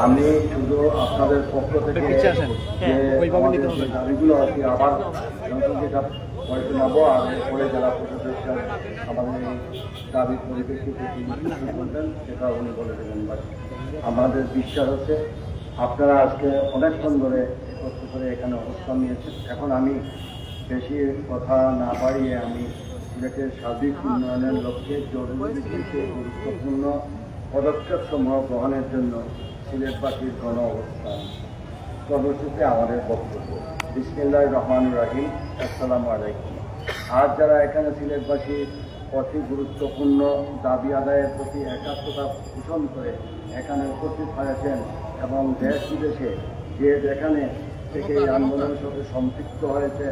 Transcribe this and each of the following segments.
আমি শুধু আপনাদের পক্ষ থেকে দাবিগুলো আর কি আবার যেটা পয়সা নেবো আর এরপরে জেলা প্রশাসক আমাদের এই দাবির পরিপ্রেক্ষিতে তিনি বলবেন সেটা উনি বলে দেবেন। আমাদের বিশ্বাস হচ্ছে আপনারা আজকে অনেকক্ষণ ধরে একত্র করে এখানে অবস্থান নিয়েছেন। এখন আমি বেশি কথা না বাড়িয়ে আমি সিলেটের সার্বিক উন্নয়নের লক্ষ্যে জরুরি ভিত্তিতে গুরুত্বপূর্ণ পদক্ষেপ সমূহ গ্রহণের জন্য সিলেটবাসীর গণ অবস্থান কর্মসূচিতে আমাদের বক্তব্য। বিসমিল্লাহির রহমানির রহিম। আসসালামু আলাইকুম। আজ যারা এখানে সিলেটবাসীর অতি গুরুত্বপূর্ণ দাবি আদায়ের প্রতি একাত্মতা পোষণ করে এখানে উপস্থিত হয়েছেন এবং দেশ বিদেশে যে যেখানে থেকে এই আন্দোলনের সাথে সম্পৃক্ত হয়েছে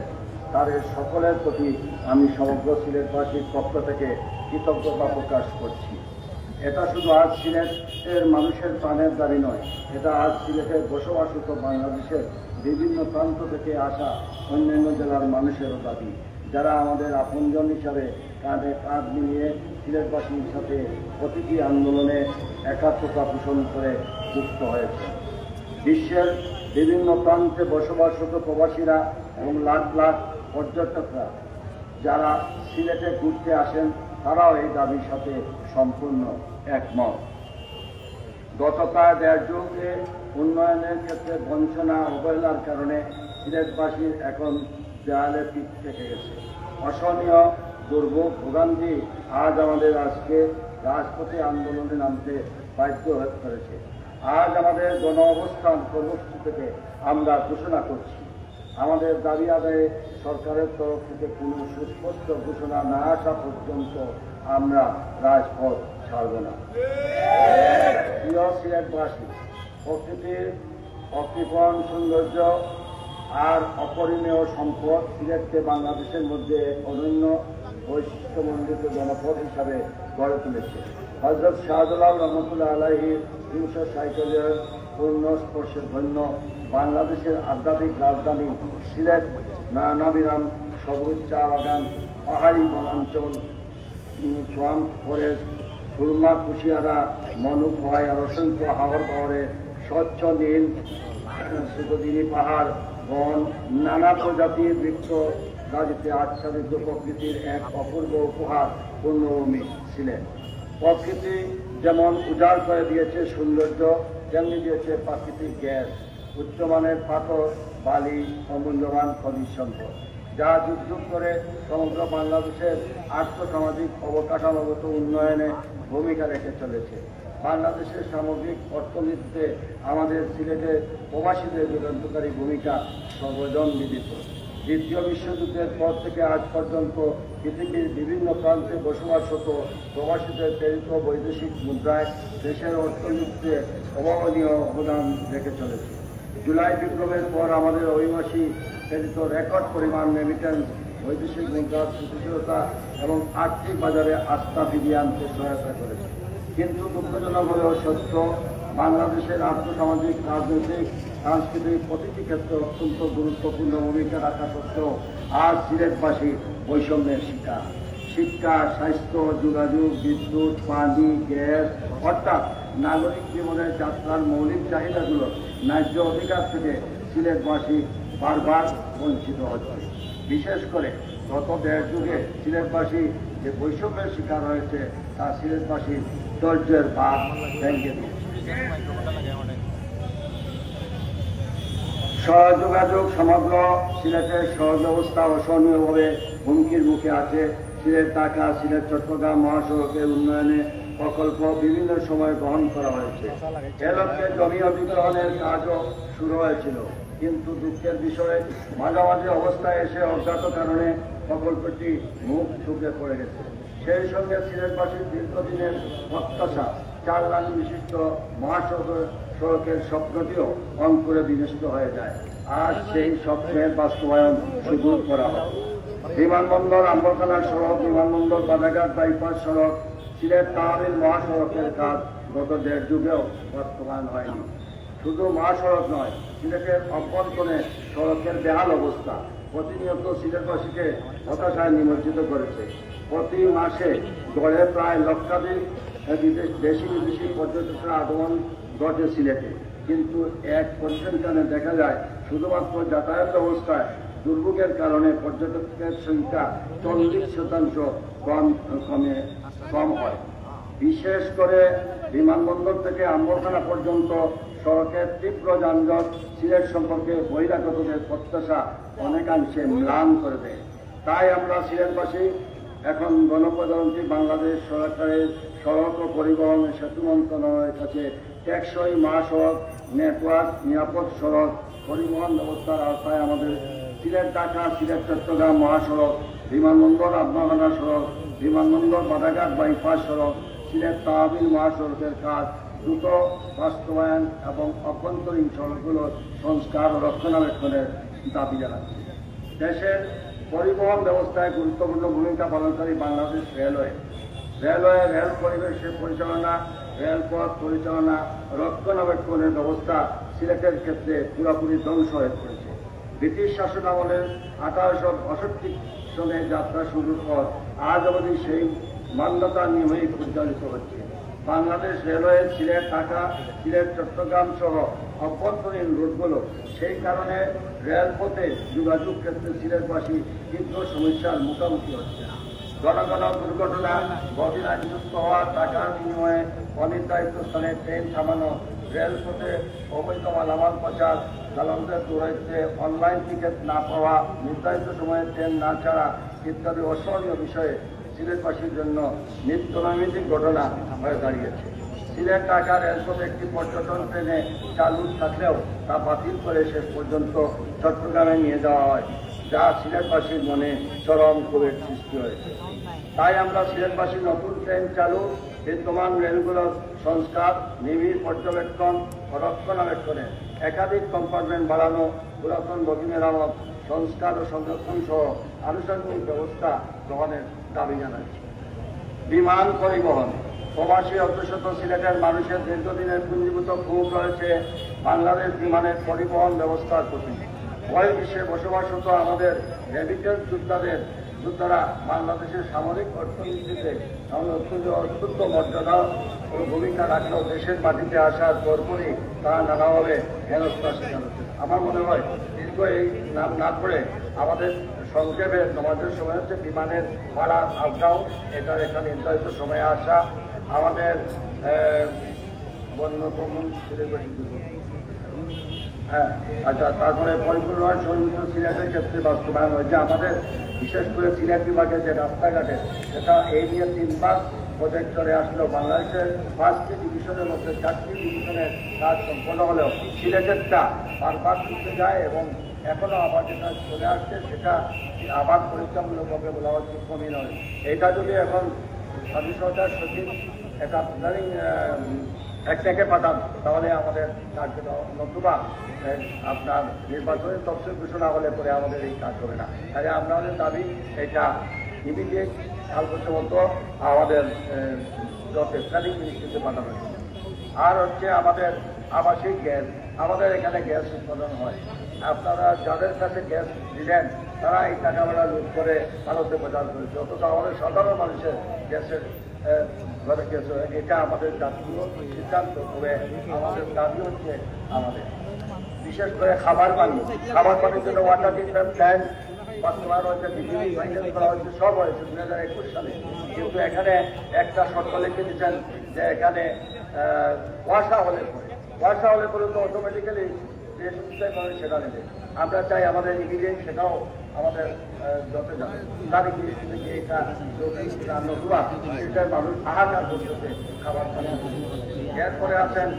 তাদের সকলের প্রতি আমি সমগ্র সিলেটবাসীর পক্ষ থেকে কৃতজ্ঞতা প্রকাশ করছি। এটা শুধু আজ সিলেটের মানুষের প্রাণের দাবি নয়, এটা আজ সিলেটের বসবাসরত বাংলাদেশের বিভিন্ন প্রান্ত থেকে আসা অন্যান্য জেলার মানুষেরও দাবি, যারা আমাদের আপনজন হিসাবে কাঁধে কাঁধ মিলিয়ে সিলেটবাসীর সাথে প্রতিটি আন্দোলনে একাত্মতা পোষণ করে যুক্ত হয়েছে। বিশ্বের বিভিন্ন প্রান্তে বসবাসরত প্রবাসীরা এবং লাখ লাখ পর্যটকরা যারা সিলেটে ঘুরতে আসেন তারাও এই দাবির সাথে সম্পূর্ণ একমত। গত প্রায় দেড় যুগে উন্নয়নের ক্ষেত্রে বঞ্চনা অবহেলার কারণে সিলেটবাসীর এখন দেয়ালে পিঠ থেকে গেছে। অসহনীয় দুর্ভোগ ভোগান্তি আজ আমাদের আজকে রাজপথে আন্দোলনে নামতে বাধ্য হয়ে করেছে। আজ আমাদের গণ অবস্থান কর্মসূচি থেকে আমরা ঘোষণা করছি, আমাদের দাবি আদায়ে সরকারের তরফ থেকে কোনো সুস্পষ্ট ঘোষণা না আসা পর্যন্ত আমরা রাজপথ ছাড়ব না। প্রিয় সিলেটবাসী, প্রকৃতির অকৃপণ সৌন্দর্য আর অপরিমেয় সম্পদ সিলেটকে বাংলাদেশের মধ্যে অনন্য বৈশিষ্ট্যমণ্ডিত জনপদ হিসাবে গড়ে তুলেছে। হযরত শাহজালাল রহমতুল্লাহ আলাইহির ৩০০ সাইকেলের পূর্ণ স্পর্শে ধন্য বাংলাদেশের আধ্যাত্মিক রাজধানী সিলেট নয়নাভিরাম সবুজ চা বাগান, পাহাড়ি বনাঞ্চল, সোয়াম্প ফরেস্ট, সুরমা কুশিয়ারা, মনুফয় আর অসংখ্য হাওর পাহাড়ে স্বচ্ছ নীল সুতদিনী পাহাড়, বন, নানা প্রজাতির বৃক্ষ রাজিতে আচ্ছাদিত প্রকৃতির এক অপূর্ব উপহার পূর্ণভূমি সিলেট। প্রকৃতি যেমন উজাড় করে দিয়েছে সৌন্দর্য, তেমনি দিয়েছে প্রাকৃতিক গ্যাস, উচ্চমানের পাথর, বালি, অমূল্যবান খনিজ সম্পদ, যা যুগ যুগ করে সমগ্র বাংলাদেশের আর্থসামাজিক অবকাঠামোগত উন্নয়নে ভূমিকা রেখে চলেছে। বাংলাদেশের সামগ্রিক অর্থনীতিতে আমাদের সিলেটের প্রবাসীদের যুগান্তকারী ভূমিকা সর্বজনবিদিত। দ্বিতীয় বিশ্বযুদ্ধের পর থেকে আজ পর্যন্ত পৃথিবীর বিভিন্ন প্রান্তে বসবাসরত প্রবাসীদের প্রেরিত বৈদেশিক মুদ্রায় দেশের অর্থনীতিতে অভাবনীয় অবদান রেখে চলেছে। জুলাই বিপ্লবের পর আমাদের অভিবাসী প্রেরিত রেকর্ড পরিমাণ রেমিটেন্স বৈদেশিক মুদ্রার স্থিতিশীলতা এবং আর্থিক বাজারে আস্থা ফিরিয়ে আনতে সহায়তা করেছে। কিন্তু দুঃখজনক হলেও সত্য, বাংলাদেশের আর্থসামাজিক, রাজনৈতিক, সাংস্কৃতিক প্রতিটি ক্ষেত্রে অত্যন্ত গুরুত্বপূর্ণ ভূমিকা রাখা সত্ত্বেও আজ সিলেটবাসী বৈষম্যের শিকার। শিক্ষা, স্বাস্থ্য, যোগাযোগ, বিদ্যুৎ, পানি, গ্যাস অর্থাৎ নাগরিক জীবনের যাত্রার মৌলিক চাহিদাগুলো ন্যায্য অধিকার থেকে সিলেটবাসী বারবার বঞ্চিত হচ্ছে। বিশেষ করে গত দেড় যুগে সিলেটবাসী যে বৈষম্যের শিকার হয়েছে তা সিলেটবাসীর ধৈর্যের বাঁধ ভেঙে দিয়েছে। সহযোগাযোগ সমগ্র সিলেটের সহব্যবস্থা অসহনীয়ভাবে হুমকির মুখে আছে। সিলেট ঢাকা, সিলেট চট্টগ্রাম মহাসড়কের উন্নয়নে প্রকল্প বিভিন্ন সময় গ্রহণ করা হয়েছে। এ লক্ষ্যে জমি অধিগ্রহণের কাজও শুরু হয়েছিল, কিন্তু দুঃখের বিষয়ে মাঝামাঝি অবস্থায় এসে অজ্ঞাত কারণে প্রকল্পটি মুখ থুবড়ে পড়ে গেছে। সেই সঙ্গে সিলেটবাসীর দীর্ঘদিনের প্রত্যাশা 4 লাইন বিশিষ্ট মহাসড়কের স্বপ্নটিও অঙ্কুরে বিনষ্ট হয়ে যায়। আজ সেই স্বপ্নের বাস্তবায়ন শুরু করা হয়। বিমানবন্দর আম্বরখানা সড়ক, বিমানবন্দর বাজারঘাট বাইপাস সড়ক, সিলেট তাহবিল মহাসড়কের কাজ গত দেড় যুগেও বাস্তবায়ন হয়নি। শুধু মহাসড়ক নয়, সিলেটের অভ্যন্তরে সড়কের বেহাল অবস্থা প্রতিনিয়ত সিলেটবাসীকে হতাশায় নিমজ্জিত করেছে। প্রতি মাসে গড়ে প্রায় লক্ষাধিক দেশি বিদেশি পর্যটকরা আগমন ঘটে সিলেটে, কিন্তু এক পরিসংখ্যানে দেখা যায় শুধুমাত্র যাতায়াত ব্যবস্থায় দুর্ভোগের কারণে পর্যটকের সংখ্যা 40% কম হয়। বিশেষ করে বিমানবন্দর থেকে আম্বরখানা পর্যন্ত সড়কের তীব্র যানজট সিলেট সম্পর্কে বহিরাগতদের প্রত্যাশা অনেকাংশে ম্লান করে দেয়। তাই আমরা সিলেটবাসী এখন গণপ্রজাতন্ত্রী বাংলাদেশ সরকারের সড়ক ও পরিবহন সেতু মন্ত্রণালয়ের কাছে টেকসই মহাসড়ক নেটওয়ার্ক, নিরাপদ সড়ক পরিবহন ব্যবস্থার আওতায় আমাদের সিলেট ঢাকা, সিলেট চট্টগ্রাম মহাসড়ক, বিমানবন্দর আম্বরখানা সড়ক, বিমানবন্দর বাদাঘাট বাইপাস সড়ক, সিলেট তহবিল মহাসড়কের কাজ দ্রুত বাস্তবায়ন এবং অভ্যন্তরীণ সড়কগুলোর সংস্কার ও রক্ষণাবেক্ষণের দাবি জানাচ্ছি। দেশের পরিবহন ব্যবস্থায় গুরুত্বপূর্ণ ভূমিকা পালনকারী বাংলাদেশ রেলওয়ে রেল পরিবেশের পরিচালনা, রেলপথ পরিচালনা, রক্ষণাবেক্ষণের ব্যবস্থা সিলেটের ক্ষেত্রে পুরোপুরি ধ্বংস হয়ে পড়েছে। ব্রিটিশ শাসন আমলের 1862 সনে যাত্রা শুরুর পর আজ অবধি সেই মান্যতা নিয়মেই পরিচালিত হচ্ছে। বাংলাদেশ রেলওয়ে সিলেট ঢাকা, সিলেট চট্টগ্রাম সহ অভ্যন্তরীণ রুটগুলো সেই কারণে রেলপথে যোগাযোগ ক্ষেত্রে সিলেটবাসী তীব্র সমস্যার মুখোমুখি হচ্ছে। ঘন ঘন দুর্ঘটনা, বদিনায় যুক্ত হওয়া, টাকার বিনিময়ে অনির্ধারিত স্থানে ট্রেন থামানো, রেলপথে অবৈধ মালামাল পাচার, দালালদের দৌড়াইতে অনলাইন টিকিট না পাওয়া, নির্ধারিত সময়ে ট্রেন না ছাড়া ইত্যাদি অসহনীয় বিষয়ে সিলেটবাসীর জন্য নিত্যনৈমিত্তিক ঘটনা হয়ে দাঁড়িয়েছে। সিলেট ঢাকা রেলপথে একটি পর্যটন ট্রেনে চালু থাকলেও তা বাতিল করে শেষ পর্যন্ত চট্টগ্রামে নিয়ে যাওয়া হয়, যা সিলেটবাসীর মনে চরম ক্ষোভের সৃষ্টি হয়েছে। তাই আমরা সিলেটবাসী নতুন ট্রেন চালু, বিদ্যমান রেলগুলোর সংস্কার, নিবিড় পর্যবেক্ষণ ও রক্ষণাবেক্ষণে একাধিক কম্পার্টমেন্ট বাড়ানো, পুরাতন বগি মেরামত, সংস্কার ও সংরক্ষণ সহ আনুষঙ্গিক ব্যবস্থা গ্রহণের দাবি জানাচ্ছি। বিমান পরিবহন, প্রবাসী অধ্যুষিত সিলেটের মানুষের দীর্ঘদিনের পুঞ্জীভূত ক্ষোভ রয়েছে বাংলাদেশ বিমানের পরিবহন ব্যবস্থার প্রতি। বহির্বিশ্বে বসবাসরত আমাদের রেমিটেন্স যোদ্ধারা বাংলাদেশের সামরিক অর্থনীতিতে অত্যন্ত মর্যাদা ও ভূমিকা রাখলেও দেশের মাটিতে আসার পরপরই তারা নানাভাবে হেনস্থার শিকার হচ্ছে। আমার মনে হয় দীর্ঘ এই নাম না করে আমাদের সংক্ষেপে সমাজের সময় হচ্ছে বিমানের ভাড়া আপডাউন, এটার একটা নির্ধারিত সময়ে আসা, আমাদের বন্যপ্রমণ আচ্ছা, তারপরে পরিপূর্ণ সংযুক্ত সিলেটের ক্ষেত্রে বাস্তবায়ন হয়েছে। আমাদের বিশেষ করে সিলেট বিভাগের যে রাস্তাঘাটে, সেটা এই নিয়ে 3 বার প্রজেক্ট চলে আসলেও বাংলাদেশের 5টি ডিভিশনের মধ্যে 4টি ডিভিশনের কাজ সম্পন্ন হলেও সিলেটেরটা বারবার করতে যায় এবং এখনো আবার যেটা চলে আসছে সেটা আবার পরীক্ষামূলকভাবে বলা হচ্ছে কমই নয়। এটা যদি এখন স্বাধীন সরকার সচিব একটা প্ল্যানিং একটাকে পাঠান তাহলে আমাদের কার্যটা, নতুবা আপনার নির্বাচনের তফসিল ঘোষণা হলে পরে আমাদের এই কাজ হবে না। তাই আমাদের দাবি এটা ইমিডিয়েট কালবছর মতো আমাদের প্ল্যানিং মিনিস্ট্রিতে পাঠানো। আর হচ্ছে আমাদের আবাসিক গ্যাস, আমাদের এখানে গ্যাস উৎপাদন হয়। আপনারা যাদের কাছে গ্যাস দিলেন তারা এই টাকা ভাড়া লুট করে ভারতে প্রচার করেছে, অথচ আমাদের সাধারণ মানুষের গ্যাসের এটা আমাদের জাতীয় সিদ্ধান্ত। তবে আমাদের দাবি হচ্ছে আমাদের বিশেষ করে খাবার পানির জন্য ওয়াটার ট্রিটমেন্ট প্ল্যান্ট বাস্তবায়ন হয়েছে, বিজলি মেনটেন করা হয়েছে, সব হয়েছে 2021 সালে। কিন্তু এখানে একটা শর্ত লিখে দিচ্ছেন যে এখানে ওয়াসা হলে পরে তো অটোমেটিক্যালি যে সুবিধা করে সেটা নেবে। আমরা চাই আমাদের ইমিডিয়েট সেটাও আমাদের যত যাবে তার থেকে এটা এটার মানুষ হাহাকার করতেছে খাবার পানি। এরপরে আছেন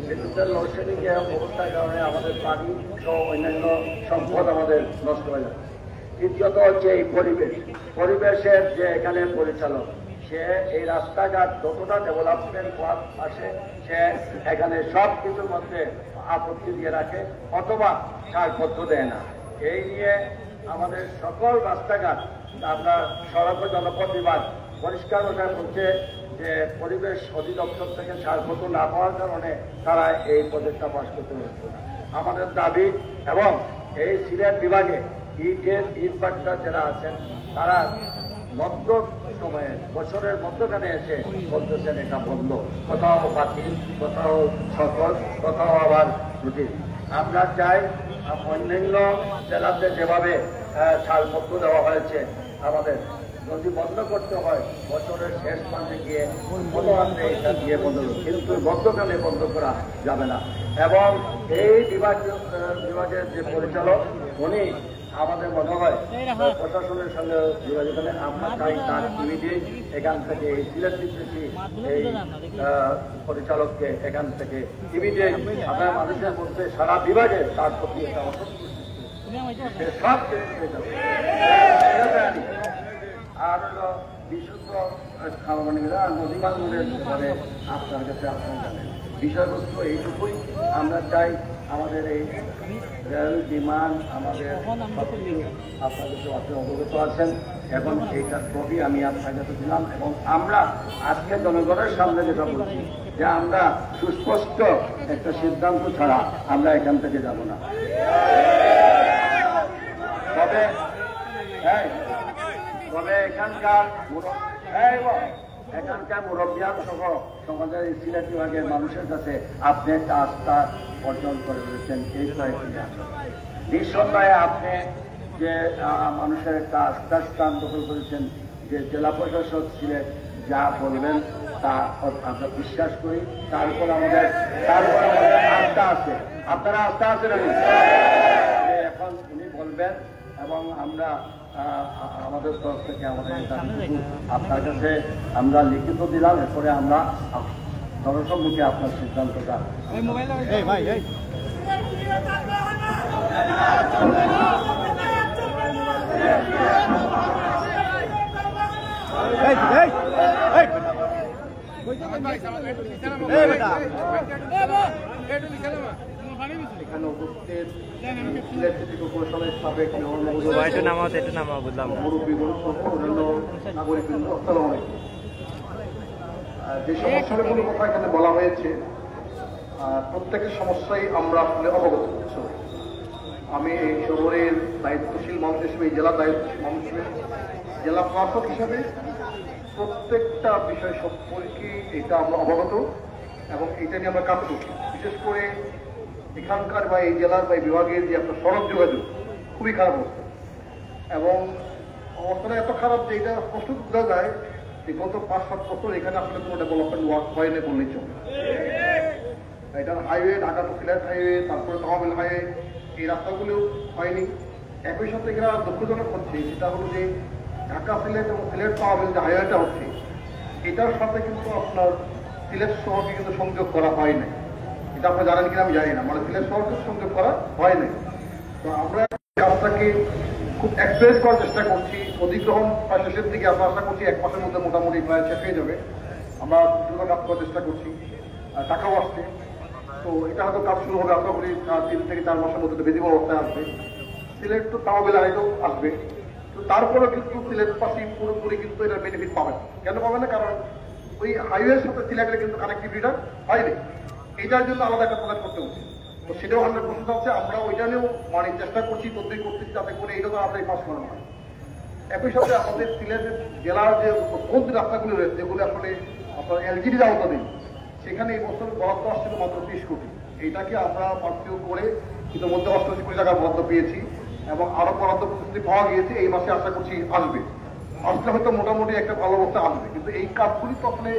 বিদ্যুতের লোডশেডিংয়ে অবস্থার কারণে আমাদের পানি সহ অন্যান্য সম্পদ আমাদের নষ্ট হয়ে যাচ্ছে। তৃতীয়ত হচ্ছে এই পরিবেশের যে এখানে পরিচালক, সে এই রাস্তাঘাট যতটা ডেভেলপমেন্ট আসে সে এখানে সব কিছুর মধ্যে আপত্তি দিয়ে রাখে অথবা ছাড়পত্র দেয় না। এই নিয়ে আমাদের সকল রাস্তাঘাট আমরা সড়ক ও জনপথ বিভাগ পরিষ্কার ওটা বলছে যে পরিবেশ অধিদপ্তর থেকে ছাড়পত্র না পাওয়ার কারণে তারা এই প্রজেক্টটা পাস করতে পারছে না। আমাদের দাবি এবং এই সিলেট বিভাগে ইট ভাট্টা যারা আছেন তারা মধ্য সময়ে বছরের মধ্যখানে এসে বলতেছেন এটা বন্ধ, কোথাও বাতিল, কোথাও সফল, কোথাও আবার রুটিন। আমরা চাই অন্যান্য জেলাতে যেভাবে ছাড়পত্র দেওয়া হয়েছে আমাদের যদি বন্ধ করতে হয় বছরের শেষ মাসে গিয়ে মনোহান্তে এটা দিয়ে বন্ধ, কিন্তু মধ্যখানে বন্ধ করা যাবে না। এবং এই বিভাগের যে পরিচালক উনি আমাদের মনে হয় প্রশাসনের সঙ্গে যোগাযোগ করে আমরা চাই তার ইমিডিয়েট এখান থেকে এই সিলেট ডিস্ট্রিক্ট এই পরিচালককে এখান থেকে ইমিডিয়েট আপনার মানুষের মধ্যে সারা বিভাগে তার প্রতি একটা সব আর হলো বিশুদ্ধ নদীমানগুলোর ব্যাপারে আপনার কাছে আপনারা জানেন। বিষয়বস্তু এইটুকুই, আমরা চাই আমাদের এই রেল বিমান আমাদের আপনার কাছে আপনি অবগত আছেন এবং এইটার প্রতি আমি আপনার কাছে দিলাম। এবং আমরা আজকে জনগণের সামনে যেটা বলছি যে আমরা সুস্পষ্ট একটা সিদ্ধান্ত ছাড়া আমরা এখান থেকে যাব না। তবে এখানকার মুরব্বিয়ান সহ সমাজের সিলেট বিভাগের মানুষের কাছে আপনি একটা আস্থা অর্জন করে রয়েছেন। এই নিঃসন্দেহে আপনি যে মানুষের একটা আস্থার স্থান দখল করেছেন, যে জেলা প্রশাসক সিলেট যা বলবেন তা আমরা বিশ্বাস করি। তারপর আমাদের আস্থা আছে। আপনারা আস্থা আছে না? এখন উনি বলবেন এবং আমরা আমাদের তরফ থেকে আমাদের আপনার কাছে আমরা লিখিত দিলাম। এরপরে আমরা জনসম্মুখে আপনার সিদ্ধান্তটা এখানে উপস্থিত সিলেট সিটি কর্পোরেশনের সাবেক মুরব্বীগণ সহ অন্যান্য নাগরিকবৃন্দ, আসসালামু আলাইকুম। যে সমস্যাগুলো কথা এখানে বলা হয়েছে প্রত্যেকের সমস্যাই আমরা আসলে অবগত করছি। আমি এই শহরের দায়িত্বশীল মানুষ হিসেবে, এই জেলার দায়িত্বশীল মানুষ হিসেবে, জেলা প্রশাসক হিসেবে প্রত্যেকটা বিষয় সম্পর্কে এটা আমরা অবগত এবং এটা নিয়ে আমরা কাজ করছি। বিশেষ করে এখানকার বা এই জেলার বা এই বিভাগের যে আপনার সড়ক যোগাযোগ খুবই খারাপ অবস্থা, এবং অবস্থাটা এত খারাপ যে এটা স্পষ্ট বোঝা যায় যে গত 5-7 বছর এখানে আসলে কোনো ডেভেলপমেন্ট ওয়ার্ক হয়নি বললেই চলে। এটার highway, Dhaka to Sylhet highway, তারপরে তহবিল হাইওয়ে, এই রাস্তাগুলো হয়নি। একই সাথে এখানে দুঃখজনক হচ্ছে সেটা হলো যে ঢাকা সিলেট এবং সিলেট তহবিল যে হাইওয়েটা হচ্ছে এটার সাথে কিন্তু আপনার সিলেট শহরকে কিন্তু সংযোগ করা হয় নাই। এটা আপনারা জানেন কিনা আমি জানি না, মানে সিলেট শহরকে সংযোগ করা হয় নাই। তো আমরা কাজটাকে খুব এক্সপ্রেস করার চেষ্টা করছি। অধিগ্রহণ প্রায় শেষের দিকে আমরা আশা করছি 1 মাসের মধ্যে মোটামুটি প্রায় শেষ হয়ে যাবে। আমরা দ্রুত কাজ করার চেষ্টা করছি, টাকাও আসছে। তো এটা হয়তো কাজ শুরু হবে আশা করি 3 থেকে 4 মাসের মধ্যে বেদিব অবস্থায় আসবে। সিলেট তো তহবিল হাইওয়েও আসবে। তো তারপরেও কিন্তু সিলেটবাসী পুরোপুরি কিন্তু এটার বেনিফিট পাবেন। কেন পাবে না? কারণ ওই হাইওয়ের সাথে সিলেটের কিন্তু কানেক্টিভিটিটা হয়নি। এইটার জন্য আলাদা একটা প্রকাশ করতে হচ্ছে। তো সেটাও 100% আছে। আমরা ওইটা নিয়েও মানে চেষ্টা করছি, তদবির করতেছি যাতে করে এইটা তো আমরা পাস করানো হয়। একই সাথে আমাদের সিলেটের জেলার যে কোন রাস্তাগুলি রয়েছে যেগুলো আসলে আপনার এলজিডির আওতাধীন, সেখানে এই বছর বরাদ্দ আসছিল মাত্র 30 কোটি। এইটাকে আমরা পার্থিও করে ইতিমধ্যে 88 কোটি টাকা বরাদ্দ পেয়েছি এবং আরো বরাদ্দ প্রতিশ্রুতি পাওয়া গিয়েছে। এই মাসে আশা করছি আসবে। আসলে হয়তো মোটামুটি একটা ভালো অবস্থা আসবে, কিন্তু এই কাজগুলি তো আসলে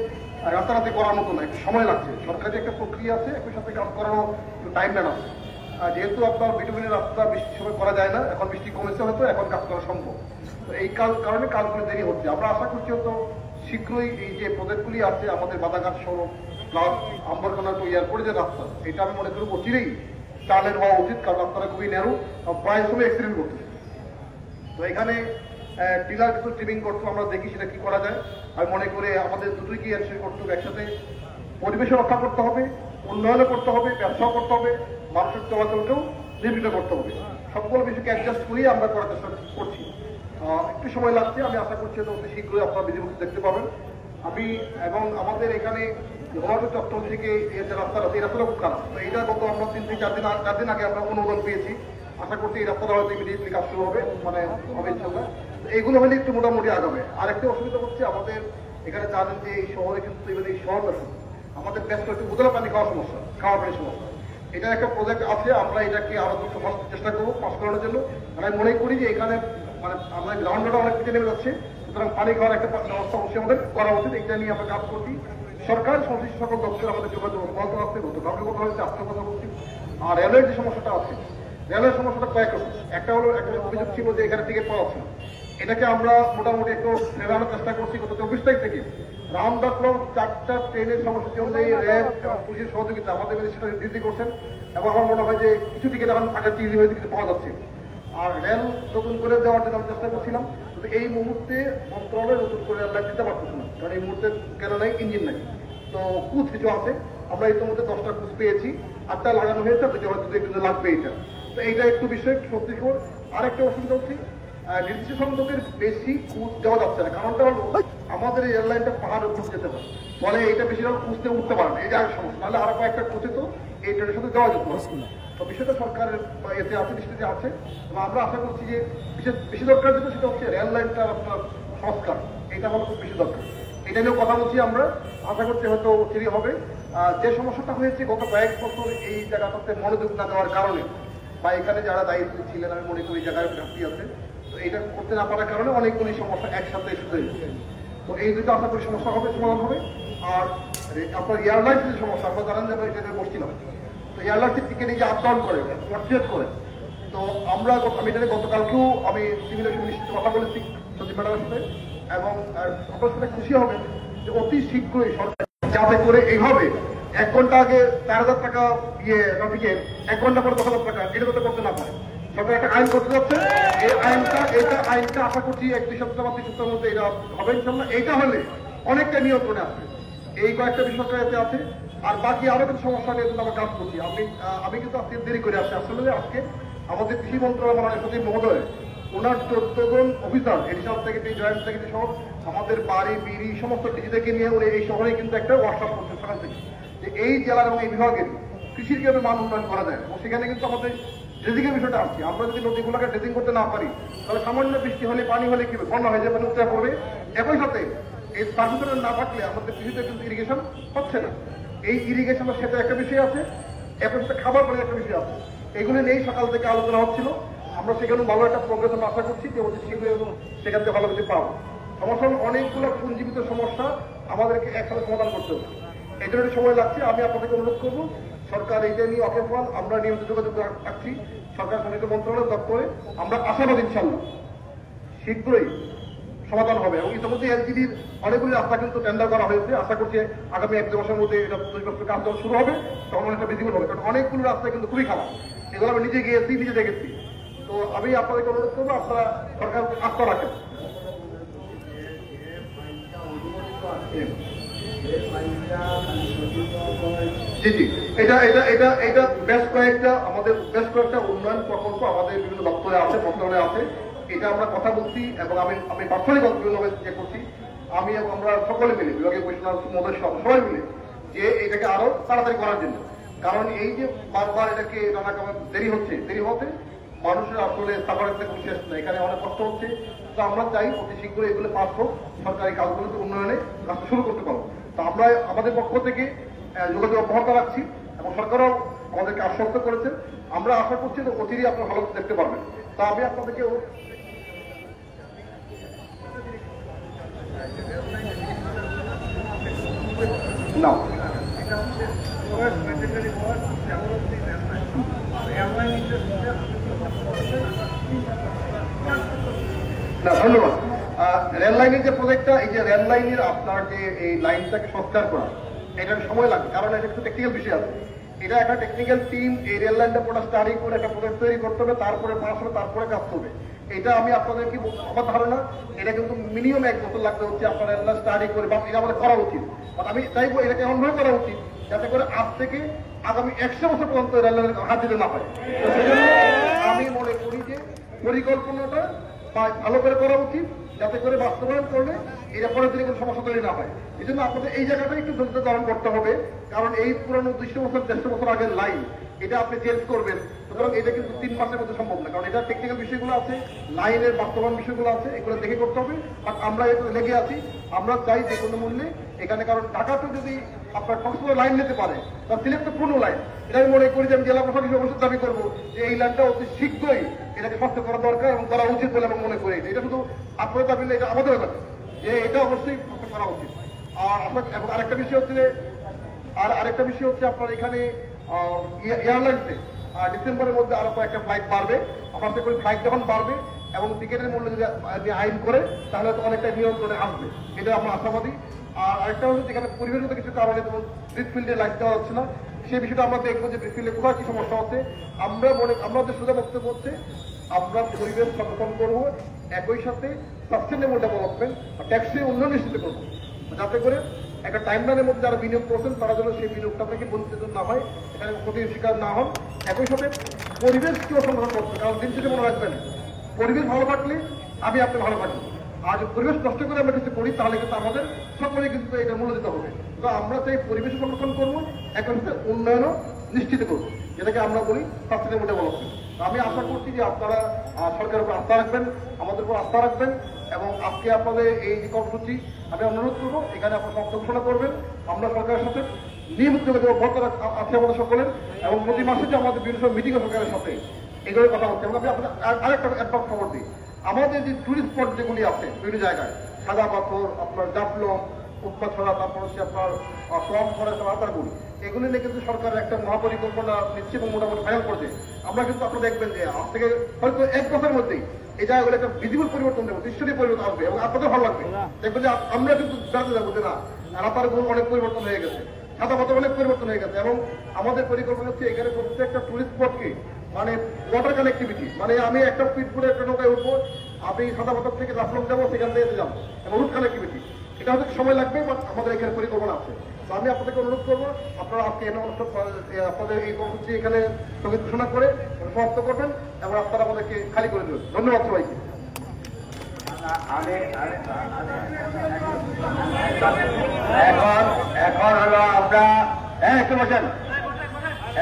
রাতারাতি করার মতো না, একটু সময় লাগছে। সরকারি একটা প্রক্রিয়া আছে, একই সাথে কাজ করানো একটু টাইম নেন আছে। যেহেতু আপনার বিটুমিনের রাস্তা বৃষ্টির সময় করা যায় না, এখন বৃষ্টি কমেছে হয়তো, এখন কাজ করা সম্ভব। তো এই কারণে কাজগুলি দেরি হচ্ছে। আমরা আশা করছি হয়তো শীঘ্রই এই যে প্রজেক্টগুলি আছে আমাদের বাদাঘাট সড়ক প্লাস আম্বরখানা টু এয়ারপোর্টে যে রাস্তা, এটা আমি মনে করি অচিরেই চালের হওয়া উচিত, কারণ রাস্তাটা খুবই ন্যারো, প্রায় সময় অ্যাক্সিডেন্ট করতেছে। তো এখানে টিলার কিছু ট্রিমিং করতে আমরা দেখি সেটা কি করা যায়। আমি মনে করি আমাদের দুটোই কি এনশিওর করতে হবে, একসাথে পরিবেশে রক্ষা করতে হবে, উন্নয়নও করতে হবে, ব্যবসাও করতে হবে, মানুষের চলাচলকেও নিয়ন্ত্রিত করতে হবে। সবগুলো বিষয়কে অ্যাডজাস্ট করিয়ে আমরা করার চেষ্টা করছি। একটু সময় লাগছে, আমি আশা করছি অতি শীঘ্রই আপনারা বিধিমুক্তি দেখতে পাবেন। আমি এবং আমাদের এখানে গোলাপী চত্বর থেকে এই যে রাস্তাটা এই রাস্তাটা খুব খারাপ। তো এটা গত আমরা 3-4 দিন আগে আমরা অনুমোদন পেয়েছি। আশা করছি এই রাস্তাটা হয়তো ইমিডিয়েটলি কাজ শুরু হবে, মানে হবে ইনশাল্লাহ। এইগুলো হলে একটু মোটামুটি আগাবে। আর একটা অসুবিধা হচ্ছে আমাদের এখানে জানেন যে এই শহরে কিন্তু এবার এই শহরটা আমাদের ব্যস্ত হচ্ছে উদলা পানি খাওয়ার সমস্যা, খাওয়া পানির সমস্যা। এটা একটা প্রজেক্ট আছে, আমরা এটাকে আরো দ্রুত চেষ্টা করবো পাস করানোর জন্য। আমি মনে করি যে এখানে মানে আমরা গ্রাউন্ডটা অনেক পিছিয়ে নেমে যাচ্ছে, সুতরাং পানি খাওয়ার একটা ব্যবস্থা অবশ্যই আমাদের করা উচিত। এটা নিয়ে আমরা কাজ করছি। সরকার সংশ্লিষ্ট সকল দপ্তর আমাদের যোগাযোগ বলতে আসতে হতো, কাউকে কথা হচ্ছে আজকে কথা বলছি। আর রেলের যে সমস্যাটা আছে, রেলের সমস্যাটা কয়েক রকম। একটা হলো একটা অভিযোগ ছিল যে এখানে টিকিট পাওয়া যাচ্ছে না। এটাকে আমরা মোটামুটি একটু ফেরানোর চেষ্টা করছি। গত 24 তারিখ থেকে রামদাসপুর 4টা ট্রেনের সমস্যা অনুযায়ী র্যাব এবং পুলিশের সহযোগিতা আমাদের সেটা বৃদ্ধি করছেন এবং আমার মনে হয় যে কিছু টিকিট এখন আগে চিলি হয়েছে, কিছু পাওয়া যাচ্ছে। আর রেল নতুন করে দেওয়ার জন্য আমি চেষ্টা করছিলাম, কিন্তু এই মুহূর্তে মন্ত্রণালয় নতুন করে আমরা দিতে পারতেছি না, কারণ এই মুহূর্তে কেন নাই, ইঞ্জিন নাই। তো কুচ কিছু আছে, আমরা ইতিমধ্যে 10টা কুচ পেয়েছি, 8টা লাগানো হয়েছে, হয়তো একটু লাগবে এটা। তো এইটা একটু বিষয় সত্যিকর। আরেকটা অসুবিধা হচ্ছে নির্দিষ্ট সংখ্যকের বেশি কুচ দেওয়া যাচ্ছে না। কারণটা হলো আমাদের এই এয়ারলাইনটা পাহাড়ের উপর যেতে পারে, ফলে এইটা বেশিরভাগ কুচতে উঠতে পারে না, এই যে সমস্যা। নাহলে আরো কয়েকটা কুচে তো এই ট্রেনের সাথে দেওয়া যেত। তো বিষয়টা সরকারের এতে আছে, দৃষ্টিতে আছে, এবং আমরা আশা করছি যে বেশি দরকার যেটা সেটা হচ্ছে রেল লাইনটার আপনার সংস্কার। এটা হলো খুব বেশি দরকার। এটা নিয়েও কথা বলছি আমরা, আশা করছি হয়তো চিরি হবে। যে সমস্যাটা হয়েছে গত কয়েক বছর এই জায়গাটাতে মনোযোগ না দেওয়ার কারণে, বা এখানে যারা দায়িত্ব ছিলেন আমি মনে করি জায়গায় ঘাটতি আছে, তো এটা করতে না পারার কারণে অনেকগুলি সমস্যা একসাথে এসে গেছে। তো এই দুটো আশা করি সমস্যা হবে, সমাধান হবে। আর আপনার এয়ারলাইন্সের যে সমস্যা, আমরা জানেন যে আমরা এটা বসছিলাম, তো এয়ারলাইন্সের টিকে নিজে আপ ডাউন করে ফ্লাকচুয়েট করে। তো আমরা আমি এটা গতকালকেও আমি সিভিলেশন মিনিস্ট্রিতে কথা বলেছি সচিব ম্যাডামের সাথে, এবং আপনার সাথে খুশি হবে যে অতি শীঘ্রই সরকার যাতে করে এইভাবে 1 ঘন্টা আগে 4,000 টাকা টিকিট, 1 ঘন্টা পরে 10,000 টাকা, এটা তো করতে না পারে। সরকার একটা আইন করতে যাচ্ছে, এই আইনটা আশা করছি 1-2 সপ্তাহ বা 3 সপ্তাহের মধ্যে এটা হবে ইনশাল্লাহ। এইটা হলে অনেকটা নিয়ন্ত্রণে আসবে। এই কয়েকটা বিষয় এতে আছে। আর বাকি আরো কিছু সমস্যা নিয়ে আমরা কাজ করছি। আমি কিন্তু আজকে দেরি করে আসছি। আসলে আজকে আমাদের কৃষি মন্ত্রণালয় মাননীয় সচিব মহোদয়, ওনার 14 জন officer, additional secretary, joint secretary সহ আমাদের বাড়ি বিড়ি সমস্ত ডিজি থেকে নিয়ে উনি এই শহরে কিন্তু একটা ওয়ার্কশপ করছে সকাল থেকে, যে এই জেলার এবং এই বিভাগের কৃষির কিভাবে মান উন্নয়ন করা যায়। এবং সেখানে কিন্তু আমাদের ড্রেজিং এর বিষয়টা আসছে। আমরা যদি নদীগুলোকে ড্রেজিং করতে না পারি, তাহলে সামান্য বৃষ্টি হলে, পানি হলে কি বন্যা হয়ে যাবে, উত্তরা পড়বে। একই সাথে এই সার্ভিসের না থাকলে আমাদের কৃষিতে কিন্তু ইরিগেশন হচ্ছে না। এই ইরিগেশনের সাথে একটা বিষয় আছে, একই সাথে খাবার পানির একটা বিষয় আছে। এগুলো নিয়েই সকাল থেকে আলোচনা হচ্ছিল। আমরা সেখানে ভালো একটা প্রোগ্রেস আমরা আশা করছি যে অতি শীঘ্রই সেখান থেকে ভালো কিছু পাবো। সমস্যা অনেকগুলো পুঞ্জীবিত সমস্যা আমাদেরকে একসাথে সমাধান করতে হবে, এই জন্য সময় লাগছে। আমি আপনাদেরকে অনুরোধ করবো, সরকার এইটা নিয়ে অকেফল, আমরা নিয়মিত যোগাযোগ রাখছি সরকার সংশ্লিষ্ট মন্ত্রণালয় দপ্তরে। আমরা আশাবাদী ইনশাল্লাহ শীঘ্রই সমাধান হবে। এবং ইতিমধ্যে এলজিডির অনেকগুলি রাস্তা কিন্তু টেন্ডার করা হয়েছে। আশা করছি আগামী 1-2 মাসের মধ্যে এটা তৈরি কাজ শুরু হবে, তখন অনেকটা ভিজিবল হবে। কারণ অনেকগুলো রাস্তা কিন্তু খুবই খারাপ, এগুলো আমি নিজে গিয়েছি, নিজে দেখেছি। তো আমি আপনাদেরকে অনুরোধ করবো, আপনারা সরকার আস্থা রাখেন। জি জি, এটা বেশ কয়েকটা উন্নয়ন প্রকল্প আমাদের বিভিন্ন দপ্তরে আছে, মন্ত্রণালয়ে আছে। এটা আমরা কথা বলছি এবং আমি পার্সোনালি বিভিন্নভাবে চেক করছি। আমি এবং আমরা সকলে মিলে, বিভাগীয় কমিশনার মহোদয় সবাই মিলে, যে এটাকে আরো তাড়াতাড়ি করার জন্য। কারণ এই যে বারবার এটাকে নানা কারণে দেরি হতে মানুষের আসলে সাফারের থেকে শেষ নেই, এখানে অনেক কষ্ট হচ্ছে। তো আমরা চাই অতি শীঘ্রই এগুলো পাস হোক, সরকারি কাজগুলোতে উন্নয়নে রাস্তা শুরু করতে পারবো। তো আমরা আমাদের পক্ষ থেকে যোগাযোগ অব্যাহত রাখছি এবং সরকারও আমাদেরকে আশ্বস্ত করেছেন। আমরা আশা করছি যে অচিরেই আপনারা ভালো দেখতে পারবেন। তা আমি আপনাদেরকে না ধন্যবাদ। রেল লাইনের যে প্রজেক্টটা, এই যে রেল লাইনের আপনার যে এই লাইনটাকে সংস্কার করা, এটার সময় লাগে, কারণ এটা একটু টেকনিক্যাল বিষয় আছে। এটা একটা টেকনিক্যাল টিম এই রেল লাইনটা পুরো স্টাডি করে একটা প্রজেক্ট তৈরি করতে হবে, তারপরে পাস হবে, তারপরে কাজ করবে। এটা আমি আপনাদের কি আমার ধারণা, এটা কিন্তু মিনিমাম 1 বছর লাগতে হচ্ছে আপনার রেল লাইন স্টাডি করে, বা এটা আমাদের করা উচিত। আমি চাইবো এটাকে এমনভাবে করা উচিত যাতে করে আজ থেকে আগামী 100 বছর পর্যন্ত রেল লাইনের হাত দিতে না পারে। আমি মনে করি যে পরিকল্পনাটা ভালো করে করা উচিত। যাতে করে বাস্তবায়ন করলে এটা পরের দিনে কোনো সমস্যা তৈরি না হয়। এই জন্য আপনাদের এই জায়গাটা একটু ধৈর্য ধারণ করতে হবে, কারণ এই পুরানো 200 বছর 150 বছর আগের লাইন এটা আপনি চেঞ্জ করবেন, সুতরাং এটা কিন্তু 3 মাসের মধ্যে সম্ভব না, কারণ এটা টেকনিক্যাল বিষয়গুলো আছে, লাইনের বাস্তবায়ন বিষয়গুলো আছে, এগুলো দেখে করতে হবে। আর আমরা এটা লেগে আছি, আমরা চাই যে কোনো মূল্যে এখানে, কারণ ঢাকাতে যদি আপনার কক্সবাজার লাইন নিতে পারে তার সিলেক্ট পূর্ণ লাইন, এটা আমি মনে করি যে আমি জেলা প্রশাসন হিসেবে অবশ্যই দাবি করবো যে এই লাইনটা অতি শীঘ্রই এটাকে স্বাস্থ্য করা দরকার এবং করা উচিত বলে আমি মনে করি। এটা শুধু আপনাদের দাবি না, এটা আমাদেরও দাবি যে এটা অবশ্যই করা উচিত। আর এবং আরেকটা বিষয় হচ্ছে আপনার এখানে এয়ারলাইন্সে ডিসেম্বরের মধ্যে আরো কয়েকটা ফ্লাইট বাড়বে। আমার আশা করি ফ্লাইট যখন বাড়বে এবং টিকিটের মূল্য যদি আইন করে তাহলে তো অনেকটা নিয়ন্ত্রণে আসবে, এটা আমরা আশাবাদী। আর আরেকটা হচ্ছে যেখানে পরিবেশগত কিছু কারণে যেমন ব্রিজফিল্ডে লাইট দেওয়া হচ্ছে না, সেই বিষয়টা আমরা দেখবো যে ব্রিজফিল্ডে কোথায় কি সমস্যা হচ্ছে। আমাদের সোজা বক্তব্য হচ্ছে আমরা পরিবেশ সংরক্ষণ করবো, একই সাথে সাস্টেনেবল ডেভেলপমেন্ট আর ট্যাক্সের উন্নয়ন নিশ্চিত করবো, যাতে করে একটা টাইমলাইনের মধ্যে যারা বিনিয়োগ করছেন তারা যেন সেই বিনিয়োগটা থেকে বঞ্চিত না হয়, এখানে ক্ষতির শিকার না হন। একই সাথে পরিবেশকেও সংরক্ষণ করছে, কারণ দিন শেষে মনে রাখবেন পরিবেশ ভালো থাকলে আপনি ভালো থাকবেন। আর যদি পরিবেশ নষ্ট করে আমরা কিছু করি তাহলে কিন্তু আমাদের সকলে কিন্তু এটা মূল্য দিতে হবে। তো আমরা চাই পরিবেশ সংরক্ষণ করবো, একই সাথে উন্নয়নও নিশ্চিত করবো, যেটাকে আমরা বলি সাস্টেনেবল ডেভেলপমেন্ট। আমি আশা করছি যে আপনারা সরকারের উপর আস্থা রাখবেন, আমাদের উপর আস্থা রাখবেন, এবং আজকে আপনাদের এই যে কর্মসূচি আমি অনুরোধ করবো এখানে আপনারা সমাপ্ত ঘোষণা করবেন। আমরা সরকারের সাথে নিয়মিত যোগাযোগ অব্যাহত আছে আমাদের সকলের, এবং প্রতি মাসে যে আমাদের বিভিন্ন মিটিং সরকারের সাথে এগুলোর কথা হচ্ছে। এবং আমি আপনাদের আরেকটা অ্যাডভান্স খবর দিই, আমাদের যে টুরিস্ট স্পট যেগুলি আছে বিভিন্ন জায়গায়, সাদা পাথর, আপনার ডাবলং, উৎপাছড়া, তারপর হচ্ছে আপনার কম খরচ রাতারগুল, এগুলি নিয়ে কিন্তু সরকারের একটা মহাপরিকল্পনা নিচ্ছে এবং মোটামুটি ফাইনাল করছে। আমরা কিন্তু আপনারা দেখবেন যে আজ থেকে হয়তো 1 বছরের মধ্যেই এই জায়গাগুলো একটা ভিজিবল পরিবর্তন দেবো, দৃশ্যনীয় পরিবর্তন আসবে, এবং আপনাদের ভালো লাগবে। দেখবেন যে আমরা কিন্তু জানতে যাবো যে না রাতারগুল অনেক পরিবর্তন হয়ে গেছে, সাদা পাথর অনেক পরিবর্তন হয়ে গেছে। এবং আমাদের পরিকল্পনা হচ্ছে এখানে প্রত্যেকটা টুরিস্ট স্পটকে মানে ওয়াটার কানেক্টিভিটি, মানে আমি একটা পিট করে একটা নৌকায় উঠবো, আপনি সাদা পাথর থেকে রাফলং যাবো, সেখান থেকে যাবো, এবং রুট কানেক্টিভিটি, এটা হয়তো সময় লাগবে, বাট আমাদের এখানে পরিকল্পনা আছে। তো আমি আপনাদেরকে অনুরোধ করবো আপনারা আজকে আপনাদের এই কর্মসূচি এখানে স্থগিত ঘোষণা করে সমাপ্ত করবেন, এবং আপনারা আমাদেরকে খালি করে দেবেন। ধন্যবাদ সবাইকে। এখন হলো আমরা একটু বসেন,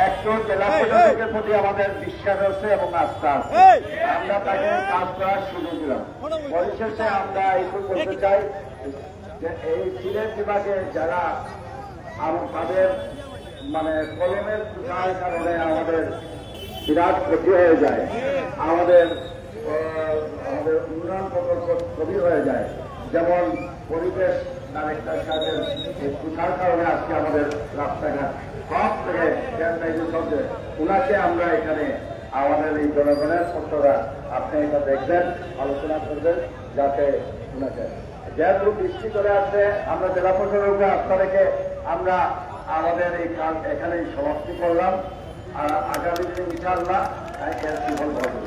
একটু জেলা প্রশাসকের প্রতি আমাদের বিশ্বাস আছে এবং আস্থা আছে, আমরা তাকে কাজ করার সুযোগ দিলাম। পরিশেষে আমরা এইটুকু বলতে চাই যে এই সিলেট বিভাগে যারা তাদের মানে কলমের ত্রুটির কারণে আমাদের বিরাট ক্ষতি হয়ে যায়, আমাদের উন্নয়ন প্রকল্প স্থবির হয়ে যায়, যেমন পরিবেশ ডাইরেক্টর সাহেবের ত্রুটির কারণে আজকে আমাদের রাস্তাঘাট সব থেকে হচ্ছে, উনাকে আমরা এখানে আমাদের এই জনগণের পক্ষরা আপনি এটা দেখবেন, আলোচনা করবেন, যাতে উনাকে যেহেতু বৃষ্টি করে আসছে আমরা জেলা প্রশাসনকে আস্থা রেখে আমরা আমাদের এই কাজ এখানেই সমাপ্তি করলাম। আর আগামী দিনে ইনশাআল্লাহ এর সুফল পাবো।